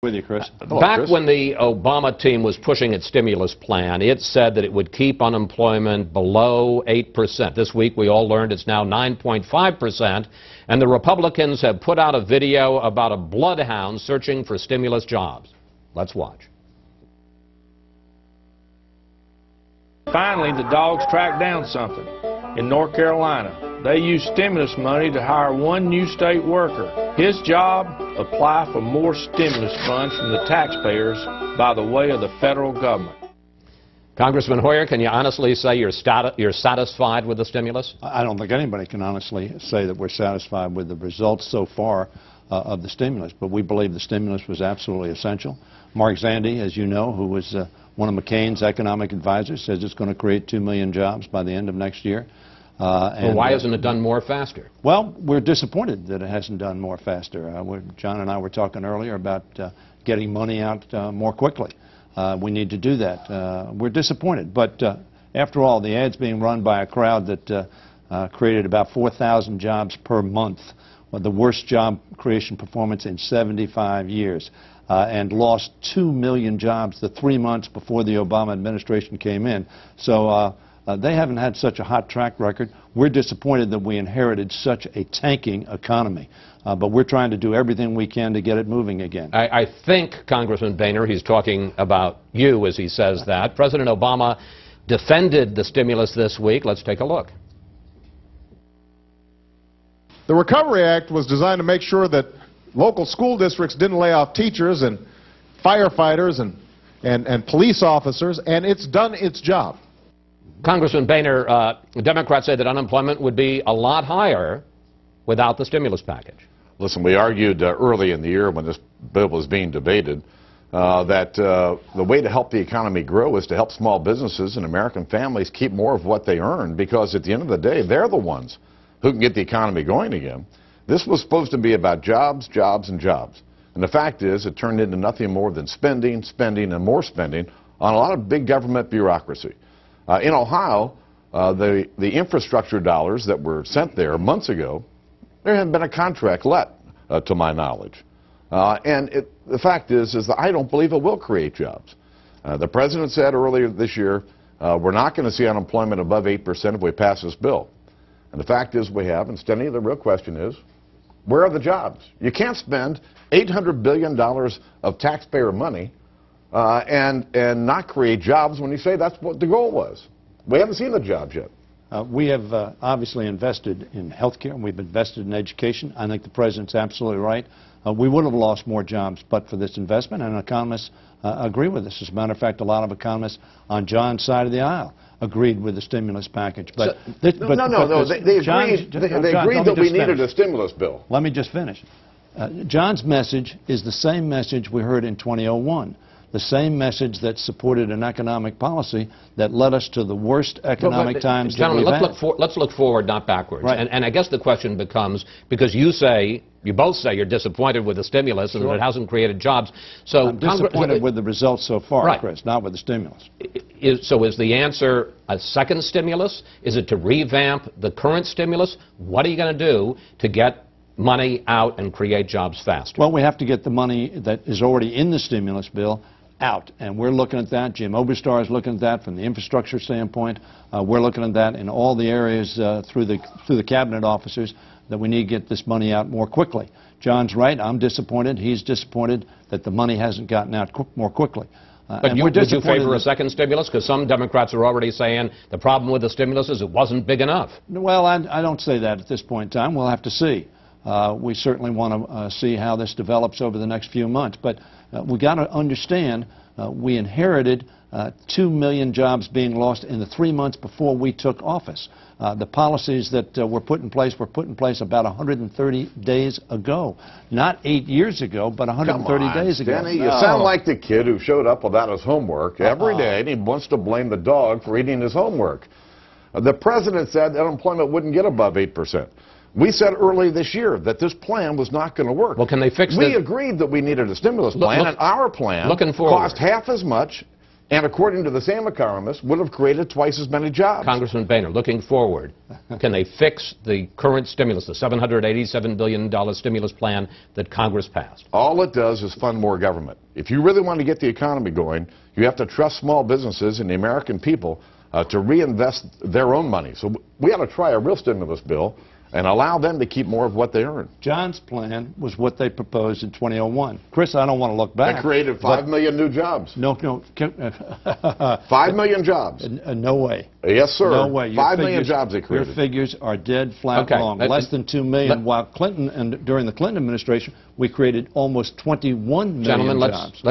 With you, Chris. Back when the Obama team was pushing its stimulus plan, it said that it would keep unemployment below 8%. This week we all learned it's now 9.5%, and the Republicans have put out a video about a bloodhound searching for stimulus jobs. Let's watch. Finally, the dogs tracked down something. In North Carolina, they used stimulus money to hire one new state worker. His job, apply for more stimulus funds from the taxpayers by the way of the federal government. Congressman Hoyer, can you honestly say you're satisfied with the stimulus? I don't think anybody can honestly say that we're satisfied with the results so far of the stimulus, but we believe the stimulus was absolutely essential. Mark Zandi, as you know, who was one of McCain's economic advisors, says it's going to create 2 million jobs by the end of next year. Well, why hasn't it done more faster? Well, we're disappointed that it hasn't done more faster. John and I were talking earlier about getting money out more quickly. We need to do that. We're disappointed, but after all, the ad's being run by a crowd that created about 4,000 jobs per month, the worst job creation performance in 75 years, and lost 2 million jobs the 3 months before the Obama administration came in. So they haven't had such a hot track record. We're disappointed that we inherited such a tanking economy, but we're trying to do everything we can to get it moving again. I think, Congressman Boehner, he's talking about you as he says that. President Obama defended the stimulus this week. Let's take a look. The Recovery Act was designed to make sure that local school districts didn't lay off teachers and firefighters and police officers, and it's done its job. Congressman Boehner, the Democrats say that unemployment would be a lot higher without the stimulus package. Listen, we argued early in the year when this bill was being debated that the way to help the economy grow is to help small businesses and American families keep more of what they earn, because at the end of the day, they're the ones who can get the economy going again. This was supposed to be about jobs, jobs, and jobs. And the fact is, it turned into nothing more than spending, spending, and more spending on a lot of big government bureaucracy. In Ohio, the infrastructure dollars that were sent there months ago, there hadn't been a contract let, to my knowledge. The fact is that I don't believe it will create jobs. The president said earlier this year, we're not going to see unemployment above 8% if we pass this bill. And the fact is we have, and Steny, the real question is, where are the jobs? You can't spend $800 billion of taxpayer money and not create jobs when you say that's what the goal was. We haven't seen the jobs yet. We have obviously invested in health care, and we've invested in education. I think the president's absolutely right. We would have lost more jobs but for this investment, and economists agree with this. As a matter of fact, a lot of economists on John's side of the aisle agreed with the stimulus package. But they agreed that we needed a stimulus bill. Let me just finish. John's message is the same message we heard in 2001. The same message that supported an economic policy that led us to the worst economic times that we've had. Let's look forward, not backwards. Right. And I guess the question becomes, because you both say you're disappointed with the stimulus and that it hasn't created jobs. So I'm disappointed with the results so far, right, Chris, not with the stimulus. So is the answer a second stimulus? Is it to revamp the current stimulus? What are you going to do to get money out and create jobs faster? Well, we have to get the money that is already in the stimulus bill out, and we're looking at that. Jim Oberstar is looking at that from the infrastructure standpoint. We're looking at that in all the areas through the cabinet officers that we need to get this money out more quickly. John's right. I'm disappointed. He's disappointed that the money hasn't gotten out more quickly. But would you favor a second stimulus? Because some Democrats are already saying the problem with the stimulus is it wasn't big enough. Well, I don't say that at this point in time. We'll have to see. We certainly want to see how this develops over the next few months. But we've got to understand we inherited 2 million jobs being lost in the 3 months before we took office. The policies that were put in place about 130 days ago. Not 8 years ago, but 130 days ago. Steny, you sound like the kid who showed up without his homework every day, and he wants to blame the dog for eating his homework. The president said that unemployment wouldn't get above 8%. We said early this year that this plan was not going to work. Well, can they fix it? We agreed that we needed a stimulus plan, and our plan cost half as much and according to the same economists, would have created twice as many jobs. Congressman Boehner, looking forward, can they fix the current stimulus, the $787 billion stimulus plan that Congress passed? All it does is fund more government. If you really want to get the economy going, you have to trust small businesses and the American people to reinvest their own money. So we ought to try a real stimulus bill and allow them to keep more of what they earn. John's plan was what they proposed in 2001. Chris, I don't want to look back. That created 5 million new jobs. No. 5 million jobs. No way. Yes, sir. No way. 5 million jobs they created. Your figures are dead flat wrong. Less than 2 million. While Clinton and during the Clinton administration, we created almost 21 million Gentlemen, jobs.